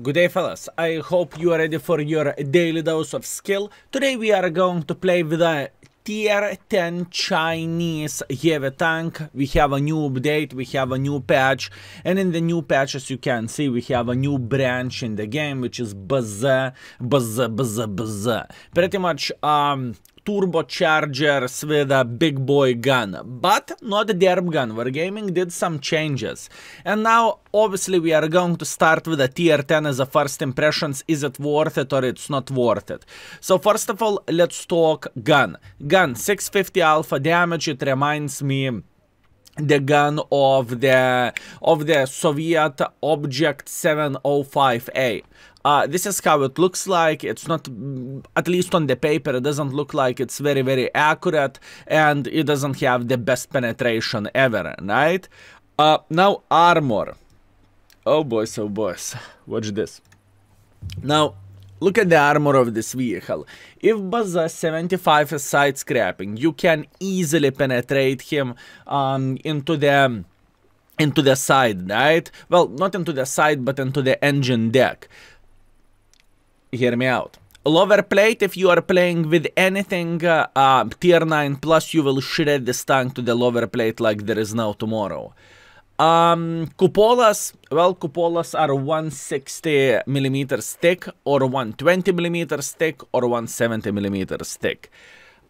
Good day, fellas. I hope you are ready for your daily dose of skill. Today we are going to play with a tier 10 Chinese heavy tank. We have a new update, we have a new patch, and in the new patch, as you can see, we have a new branch in the game, which is BZ. Pretty much turbochargers with a big boy gun, but not a derp gun. Wargaming did some changes, and now obviously we are going to start with a tier 10 as a first impressions. Is it worth it or it's not worth it? So first of all, let's talk gun. 650 alpha damage. It reminds me the gun of the Soviet Object 705A. This is how it looks like. It's not, at least on the paper, it doesn't look like it's very accurate, and it doesn't have the best penetration ever, right? Now armor. Oh boys, watch this. Now look at the armor of this vehicle. If BZ-75 is side scrapping, you can easily penetrate him into the side, right? Well, not into the side, but into the engine deck. Hear me out. Lower plate, if you are playing with anything tier 9 plus, you will shred this tank to the lower plate like there is no tomorrow. Cupolas, well, cupolas are 160mm thick, or 120mm thick, or 170mm thick.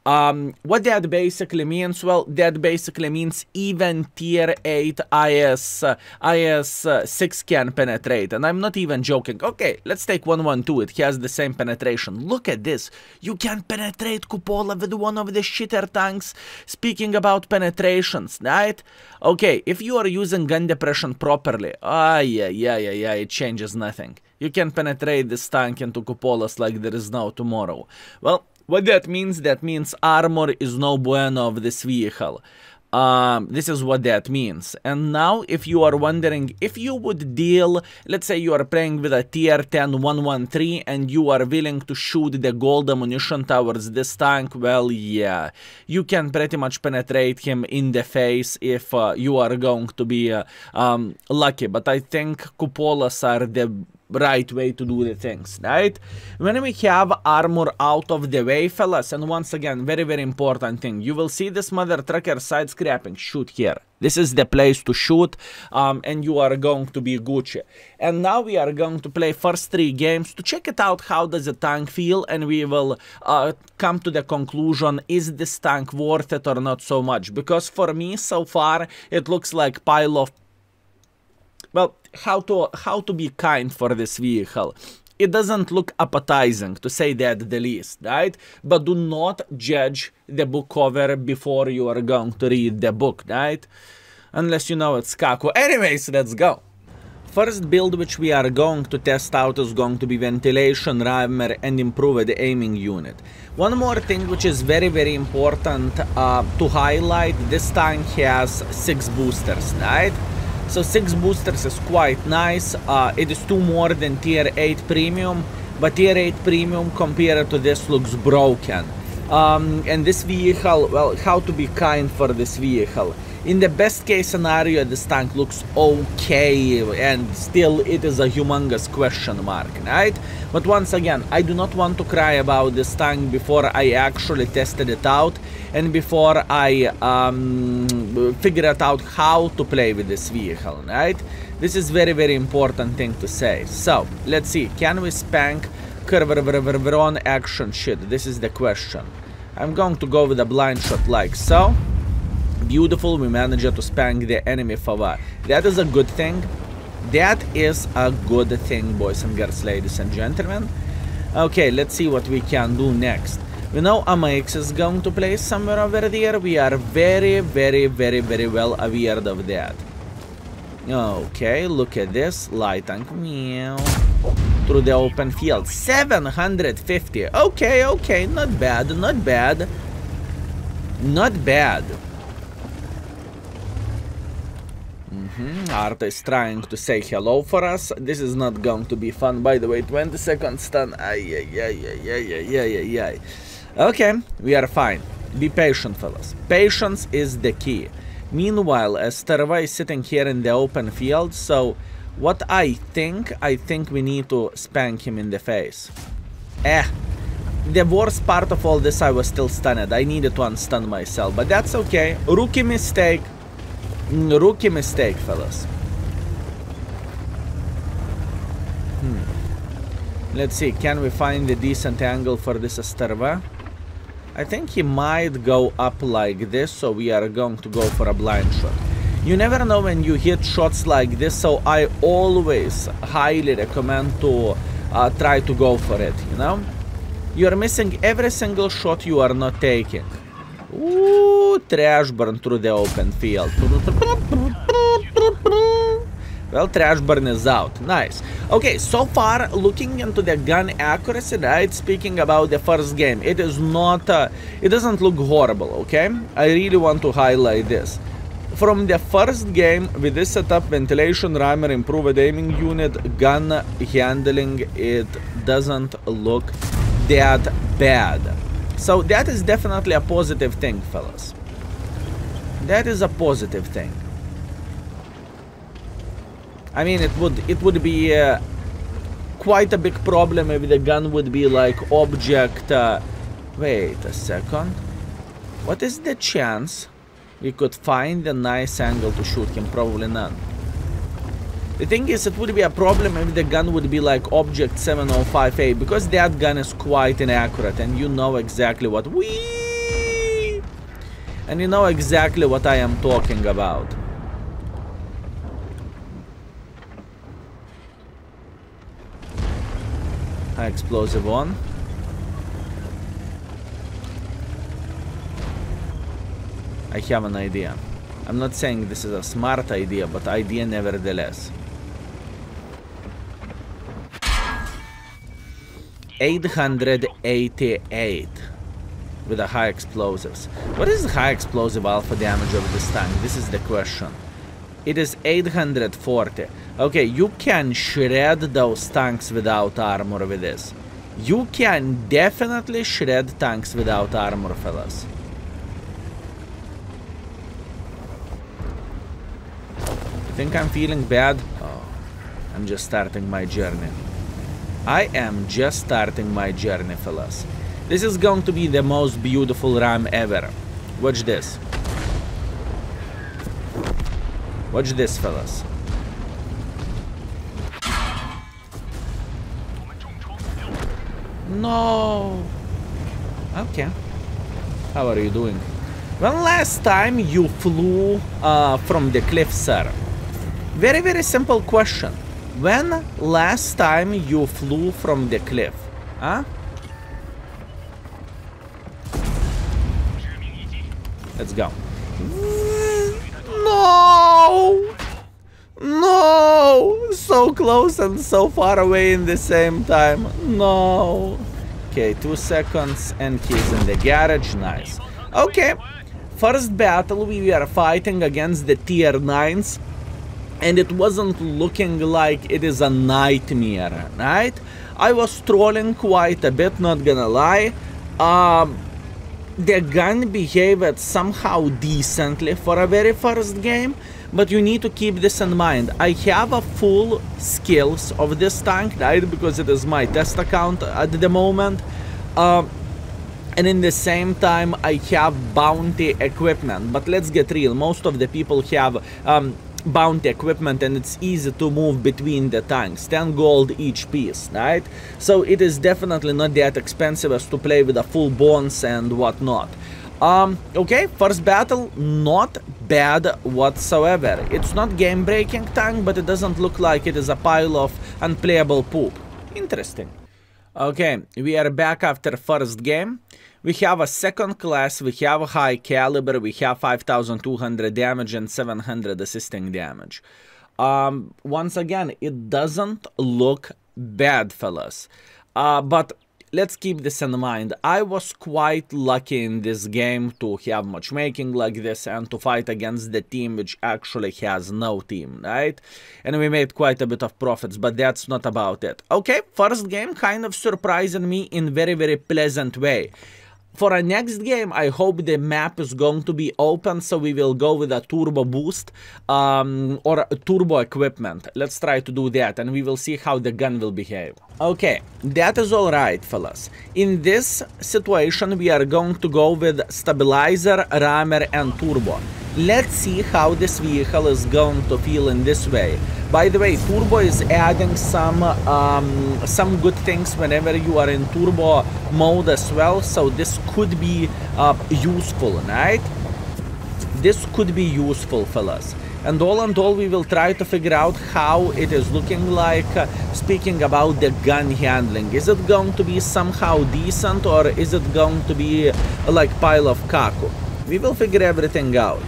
What that basically means? Well, that basically means even tier 8 IS-6 can penetrate, and I'm not even joking. Okay, let's take 112, it has the same penetration. Look at this, you can penetrate cupola with one of the shitter tanks. Speaking about penetrations, right? Okay, if you are using gun depression properly, it changes nothing. You can penetrate this tank into cupolas like there is no tomorrow. Well, what that means armor is no bueno of this vehicle. This is what that means. And now, if you are wondering if you would deal, let's say you are playing with a tier 10 113 and you are willing to shoot the gold ammunition towards this tank, well, yeah, you can pretty much penetrate him in the face if you are going to be lucky. But I think cupolas are the right way to do the things, right? When we have armor out of the way, fellas, and once again, very important thing, you will see this mother trucker side scrapping. Shoot here. This is the place to shoot, and you are going to be Gucci. And now we are going to play first 3 games to check it out, how does the tank feel, and we will come to the conclusion, is this tank worth it or not so much? Because for me, so far, it looks like pile of, well, how to be kind for this vehicle. It doesn't look appetizing, to say that the least, right? But do not judge the book cover before you are going to read the book, right? Unless you know it's Kaku. Anyways, let's go. First build which we are going to test out is going to be ventilation, rammer, and improved aiming unit. One more thing which is very important to highlight, this tank has 6 boosters, right? So 6 boosters is quite nice. It is 2 more than tier 8 premium, but tier 8 premium compared to this looks broken. And this vehicle, well, how to be kind for this vehicle? In the best case scenario, this tank looks okay, and still it is a humongous question mark, right? But once again, I do not want to cry about this tank before I actually tested it out, and before I figured out how to play with this vehicle, right? This is very important thing to say. So, let's see, can we spank on action shit? This is the question. I'm going to go with a blind shot like so. Beautiful, we managed to spank the enemy favor. That is a good thing. That is a good thing, boys and girls, ladies and gentlemen. Okay, let's see what we can do next. We know AMX is going to play somewhere over there. We are very well aware of that. Okay, look at this. Light tank, meow. Through the open field. 750. Okay, not bad. Arta is trying to say hello for us. This is not going to be fun, by the way. 20 seconds stun. Okay, we are fine. Be patient, fellas. Patience is the key. Meanwhile, Starva is sitting here in the open field, so What I think we need to spank him in the face. The worst part of all this, I was still stunned. I needed to unstun myself, but that's okay. Rookie mistake. Rookie mistake, fellas. Let's see, can we find a decent angle for this Asterva? I think he might go up like this, so we are going to go for a blind shot. You never know when you hit shots like this, so I always highly recommend to try to go for it, you know? You are missing every single shot you are not taking. Ooh, trash burn through the open field. Well, trash burn is out. Nice. Okay, so far, looking into the gun accuracy, right? Speaking about the first game, it is not, it doesn't look horrible, okay? I really want to highlight this. From the first game, with this setup, ventilation, rammer, improved aiming unit, gun handling, it doesn't look that bad. So that is definitely a positive thing, fellas. That is a positive thing. I mean, it would be quite a big problem if the gun would be like object. Wait a second. What is the chance we could find a nice angle to shoot him? Probably none. The thing is, it would be a problem if the gun would be like object 705A, because that gun is quite inaccurate, and you know exactly what and you know exactly what I am talking about. High explosive on. I have an idea. I'm not saying this is a smart idea, but idea nevertheless. 888 with a high explosives. What is the high explosive alpha damage of this tank? This is the question. It is 840. Okay, you can shred those tanks without armor with this. You can definitely shred tanks without armor, fellas. Think I'm feeling bad? Oh, I'm just starting my journey. I am just starting my journey, fellas. This is going to be the most beautiful ram ever. Watch this. Watch this, fellas. No. Okay. How are you doing? When last time you flew from the cliff, sir? Very, very simple question. When last time you flew from the cliff? Huh? Let's go. No! No! So close and so far away in the same time. No. Okay, 2 seconds and he's in the garage. Nice. Okay. First battle we were fighting against the tier 9s. And it wasn't looking like it is a nightmare, right? I was trolling quite a bit, not gonna lie. The gun behaved somehow decently for a very first game, but you need to keep this in mind. I have a full skills of this tank, right? Because it is my test account at the moment. And in the same time, I have bounty equipment. But let's get real, most of the people have bounty equipment, and it's easy to move between the tanks. 10 gold each piece, right? So it is definitely not that expensive as to play with a full bones and whatnot. Okay, first battle, not bad whatsoever. It's not game-breaking tank, but it doesn't look like it is a pile of unplayable poop. Interesting. Okay, we are back after first game. We have a second class, we have a high caliber, we have 5200 damage and 700 assisting damage. Once again, it doesn't look bad, fellas. But let's keep this in mind. I was quite lucky in this game to have matchmaking like this and to fight against the team which actually has no team, right? And we made quite a bit of profits, but that's not about it. Okay, first game kind of surprised me in very, very pleasant way. For our next game, I hope the map is going to be open, so we will go with a turbo boost or a turbo equipment. Let's try to do that, and we will see how the gun will behave. Okay, that is all right, fellas. In this situation, we are going to go with stabilizer, rammer, and turbo. Let's see how this vehicle is going to feel in this way. By the way, turbo is adding some good things whenever you are in turbo mode as well, so this could be useful, right? This could be useful, fellas. And all in all, we will try to figure out how it is looking like. Speaking about the gun handling, is it going to be somehow decent, or is it going to be like pile of kaku? We will figure everything out.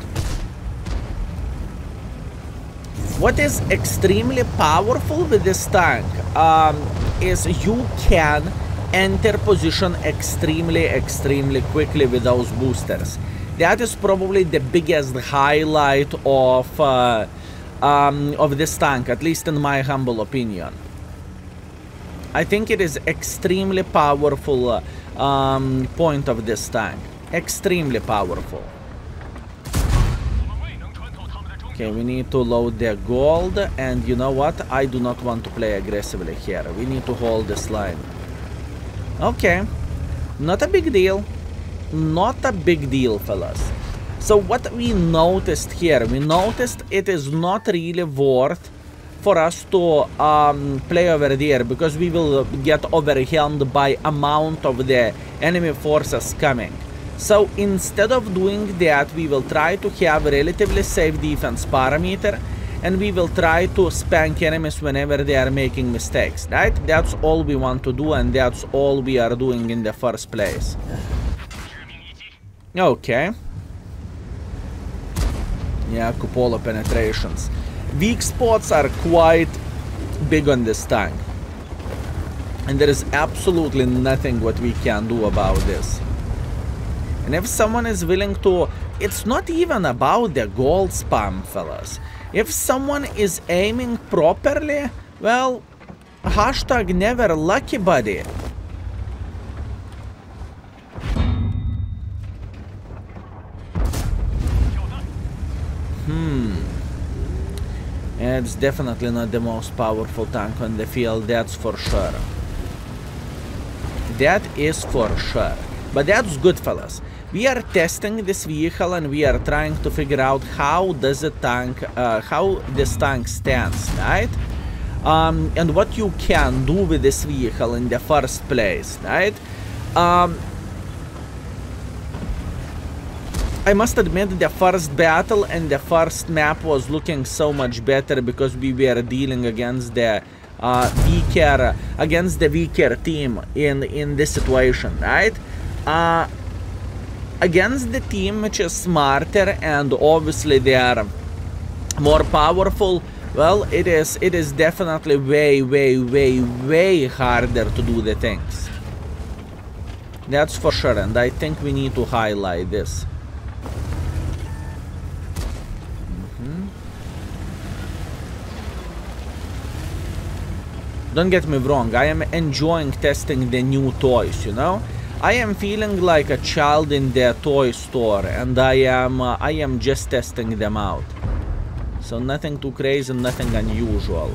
What is extremely powerful with this tank is you can enter position extremely quickly with those boosters. That is probably the biggest highlight of this tank, at least in my humble opinion. I think it is extremely powerful point of this tank. Extremely powerful. Okay, we need to load the gold, and you know what? I do not want to play aggressively here. We need to hold this line. Okay, not a big deal. Not a big deal, fellas. So what we noticed here, we noticed it is not really worth for us to play over there, because we will get overwhelmed by amount of the enemy forces coming. So instead of doing that, we will try to have a relatively safe defense parameter, and we will try to spank enemies whenever they are making mistakes, right? That's all we want to do, and that's all we are doing in the first place. Okay. Yeah, cupola penetrations. Weak spots are quite big on this tank, and there is absolutely nothing what we can do about this. And if someone is willing to, it's not even about the gold spam, fellas. If someone is aiming properly, well, hashtag never lucky, buddy. It's definitely not the most powerful tank on the field, that's for sure. That is for sure. But that's good, fellas. We are testing this vehicle, and we are trying to figure out how does the tank, how this tank stands, right? And what you can do with this vehicle in the first place, right? I must admit, the first battle and the first map was looking so much better because we were dealing against the weaker team in this situation, right? Against the team which is smarter and obviously they are more powerful, well, it is definitely way harder to do the things. That's for sure, and I think we need to highlight this. Don't get me wrong, I am enjoying testing the new toys, you know? I am feeling like a child in the toy store, and I am just testing them out. So nothing too crazy, nothing unusual.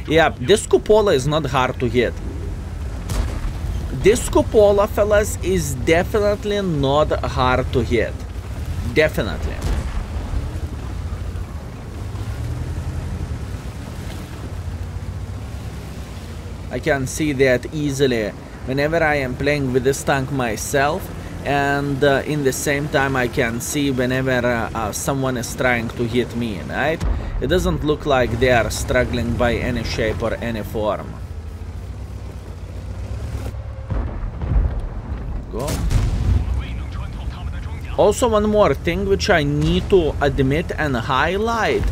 Yeah, this cupola is not hard to hit. This cupola, fellas, is definitely not hard to hit. Definitely. I can see that easily whenever I am playing with this tank myself, and in the same time I can see whenever someone is trying to hit me, right? It doesn't look like they are struggling by any shape or any form. Go. Also, one more thing which I need to admit and highlight,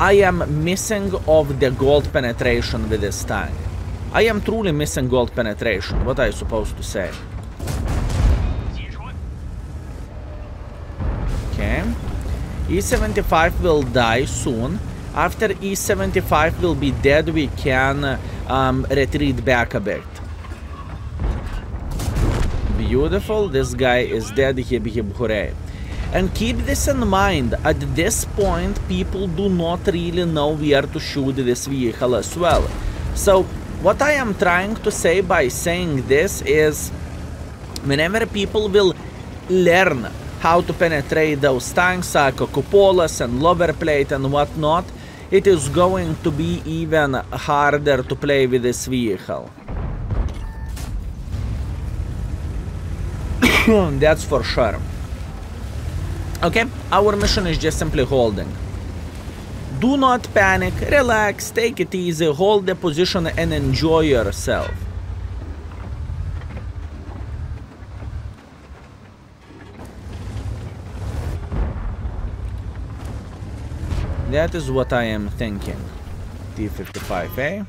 I am missing of the gold penetration with this tank. I am truly missing gold penetration. What are you supposed to say? Okay. E75 will die soon. After E75 will be dead, we can retreat back a bit. Beautiful. This guy is dead. Hip hip hooray. And keep this in mind, at this point, people do not really know where to shoot this vehicle as well. So, what I am trying to say by saying this is, whenever people will learn how to penetrate those tanks, like cupolas and lower plate and whatnot, it is going to be even harder to play with this vehicle. That's for sure. Okay, our mission is just simply holding. Do not panic, relax, take it easy, hold the position and enjoy yourself. That is what I am thinking. T-55A.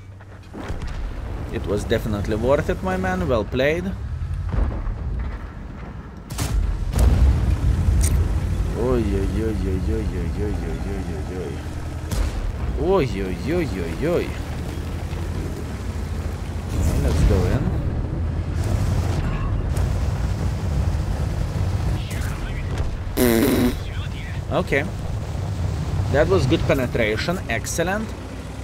It was definitely worth it, my man, well played. Oi, oi, oi, oi, oi, oi, oi, oi, oi, oi. Oi, oi, oi, oi, oi. Let's go in. Okay. That was good penetration, excellent.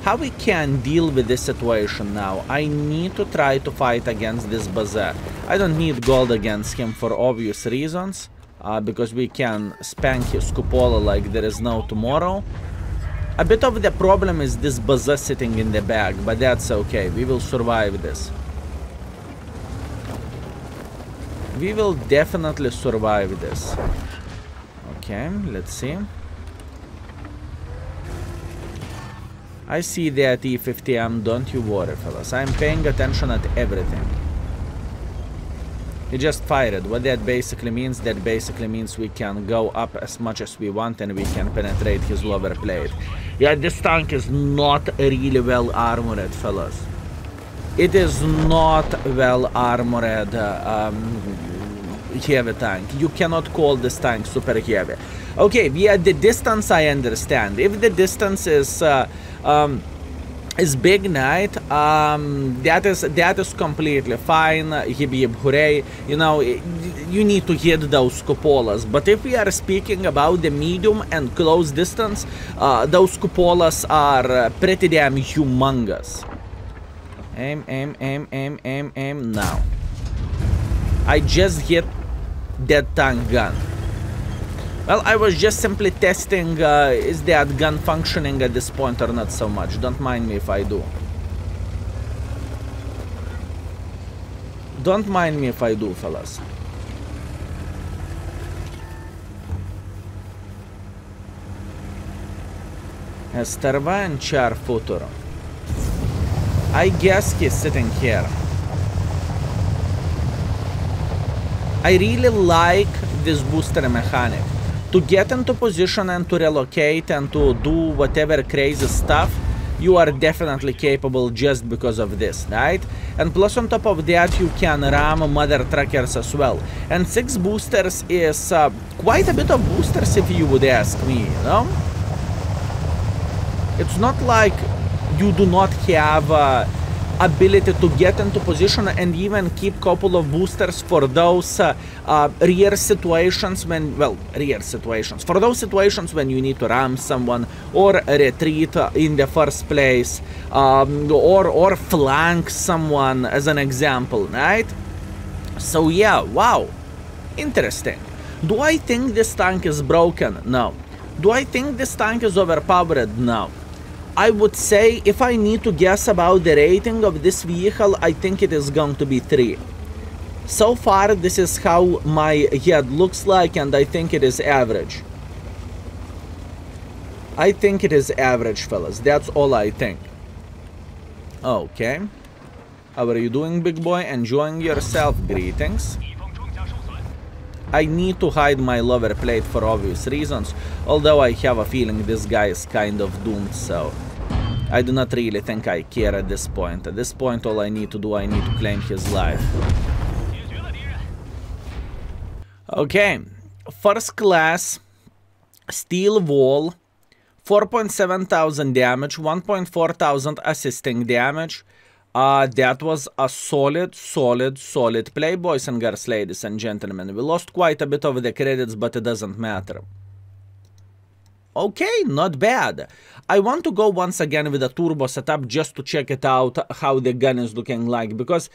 How we can deal with this situation now? I need to try to fight against this BZ. I don't need gold against him for obvious reasons. Because we can spank his cupola like there is no tomorrow. A bit of the problem is this BZ sitting in the bag, but that's okay. We will survive this. We will definitely survive this. Okay, let's see. I see that E50M, don't you worry, fellas. I'm paying attention at everything. He just fired. What that basically means? That basically means we can go up as much as we want and we can penetrate his lower plate. Yeah, this tank is not really well armored, fellas. It is not well armored heavy tank. You cannot call this tank super heavy. Okay, via the distance I understand. If the distance is big night, that is completely fine. Hip hip hooray. You know, you need to hit those cupolas. But if we are speaking about the medium and close distance, those cupolas are pretty damn humongous. Aim, aim, aim, aim, aim, aim, now. I just hit that tank gun. Well, I was just simply testing, is that gun functioning at this point or not so much. Don't mind me if I do. Don't mind me if I do, fellas. Esterva and Char Futuro. I guess he's sitting here. I really like this booster mechanic. To get into position and to relocate and to do whatever crazy stuff, you are definitely capable just because of this, right? And plus on top of that, you can ram mother truckers as well. And 6 boosters is quite a bit of boosters if you would ask me, you know? It's not like you do not have ability to get into position and even keep couple of boosters for those rare situations when, well, rare situations, for those situations when you need to ram someone or retreat in the first place, or flank someone as an example, right? So yeah, wow, interesting. Do I think this tank is broken? No. Do I think this tank is overpowered? No. I would say, if I need to guess about the rating of this vehicle, I think it is going to be 3. So far, this is how my head looks like, and I think it is average. I think it is average, fellas. That's all I think. Okay. How are you doing, big boy? Enjoying yourself? Greetings. I need to hide my lower plate for obvious reasons, although I have a feeling this guy is kind of doomed, so I do not really think I care at this point. At this point, all I need to do, I need to claim his life. Okay, first class, steel wall, 4.7 thousand damage, 1.4 thousand assisting damage. That was a solid play, boys and girls, ladies and gentlemen. We lost quite a bit of the credits, but it doesn't matter. Okay, not bad. I want to go once again with a turbo setup just to check it out, how the gun is looking like, because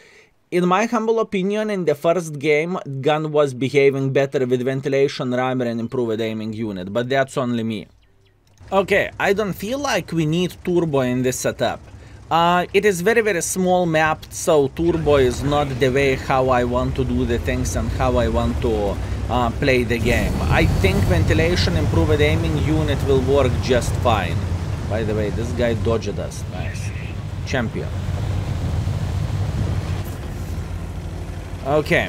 in my humble opinion, in the first game, gun was behaving better with ventilation, rammer and improved aiming unit, but that's only me. Okay, I don't feel like we need turbo in this setup. It is very small map, so turbo is not the way how I want to do the things and how I want to play the game. I think ventilation, improved aiming unit will work just fine. By the way, this guy dodged us. Nice. Champion. Okay.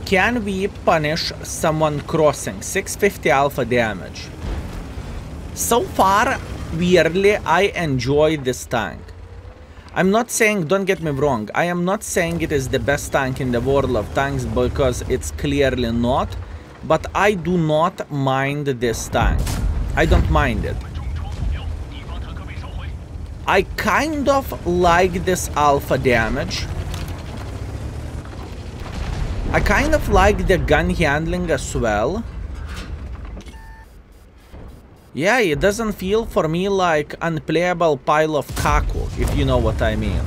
Can we punish someone crossing? 650 alpha damage. So far, weirdly, I enjoy this tank. I'm not saying, don't get me wrong, I am not saying it is the best tank in the world of tanks, because it's clearly not, but I do not mind this tank. I don't mind it. I kind of like this alpha damage. I kind of like the gun handling as well. Yeah, it doesn't feel for me like unplayable pile of kaku, if you know what I mean.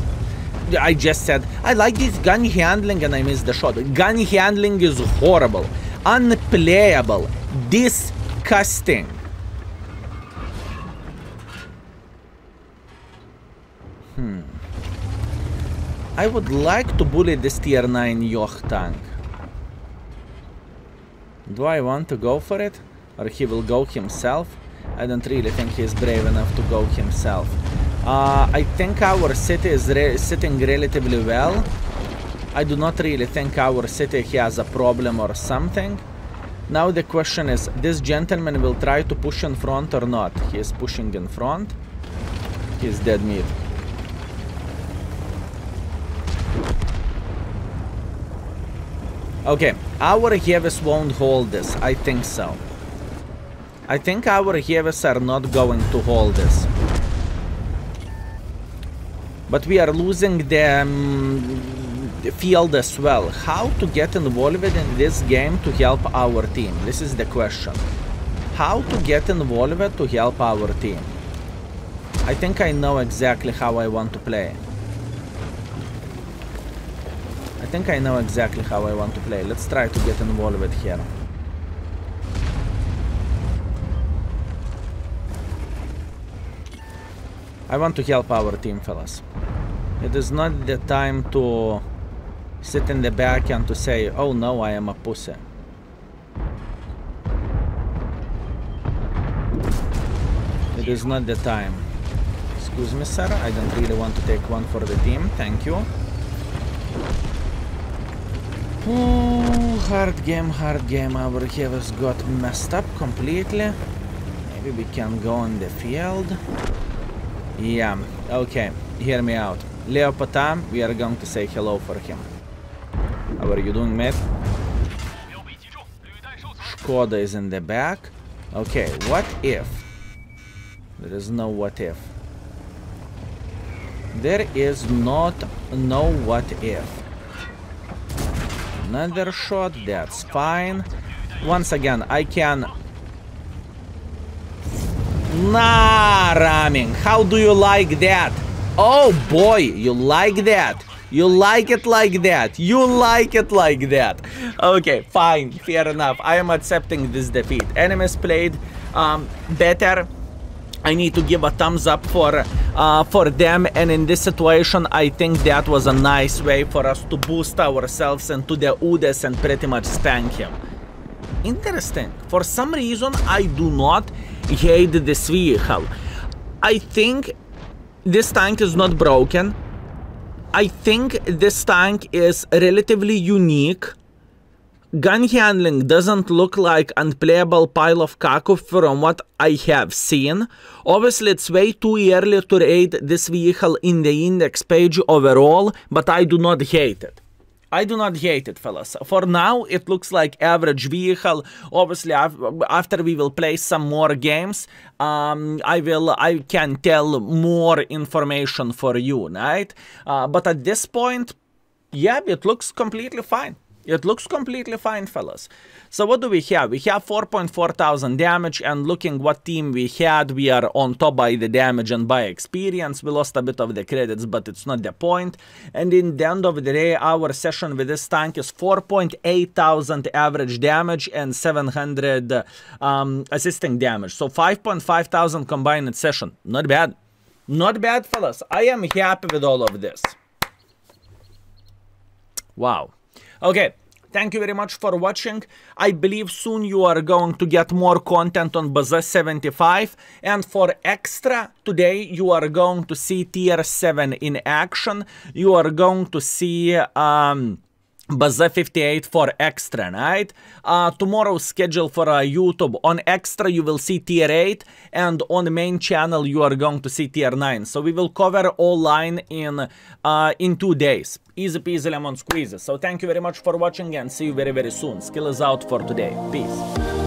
I just said, I like this gun handling and I missed the shot. Gun handling is horrible. Unplayable. Disgusting. I would like to bully this tier 9 Yoch tank. Do I want to go for it? Or he will go himself? I don't really think he's brave enough to go himself. I think our city is sitting relatively well. I do not really think our city has a problem or something. Now the question is, this gentleman will try to push in front or not? He is pushing in front. He's dead meat. Okay, our heavies won't hold this. I think so. I think our heavies are not going to hold this. But we are losing the field as well. How to get involved in this game to help our team? This is the question. How to get involved to help our team? I think I know exactly how I want to play. I think I know exactly how I want to play. Let's try to get involved here. I want to help our team, fellas. It is not the time to sit in the back and to say, oh no, I am a pussy. It is not the time. Excuse me, sir. I don't really want to take one for the team. Thank you. Oh, hard game. Our heavies got messed up completely. Maybe we can go on the field. Yeah, okay. Hear me out. Leo Patam, we are going to say hello for him. How are you doing, mate? Skoda is in the back. Okay, what if? There is no what if. There is not no what if. Another shot, that's fine. Once again, I can... Nah, ramming. How do you like that? Oh boy, you like that. You like it like that. You like it like that. Okay, fine, fair enough. I am accepting this defeat. Enemies played better. I need to give a thumbs up for them, and in this situation I think that was a nice way for us to boost ourselves into the Udes and pretty much spank him. Interesting. For some reason I do not hate this vehicle. I think this tank is not broken. I think this tank is relatively unique. Gun handling doesn't look like unplayable pile of kaku from what I have seen. Obviously, it's way too early to rate this vehicle in the index page overall, but I do not hate it. I do not hate it, fellas. For now, it looks like average vehicle. Obviously, after we will play some more games, I can tell more information for you, right? But at this point, yeah, it looks completely fine. It looks completely fine, fellas. So what do we have? We have 4.4 thousand damage, and looking what team we had, we are on top by the damage and by experience. We lost a bit of the credits, but it's not the point. And in the end of the day, our session with this tank is 4.8 thousand average damage and 700 assisting damage. So 5.5 thousand combined session. Not bad. Not bad, fellas. I am happy with all of this. Wow. Okay, thank you very much for watching. I believe soon you are going to get more content on BZ-75. And for extra, today you are going to see Tier 7 in action. You are going to see BZ-58 for extra, right? Tomorrow's schedule for YouTube. On extra you will see Tier 8, and on the main channel you are going to see Tier 9. So we will cover all line in 2 days. Easy peasy lemon squeezy. So thank you very much for watching, and see you very soon. Skill is out for today. Peace.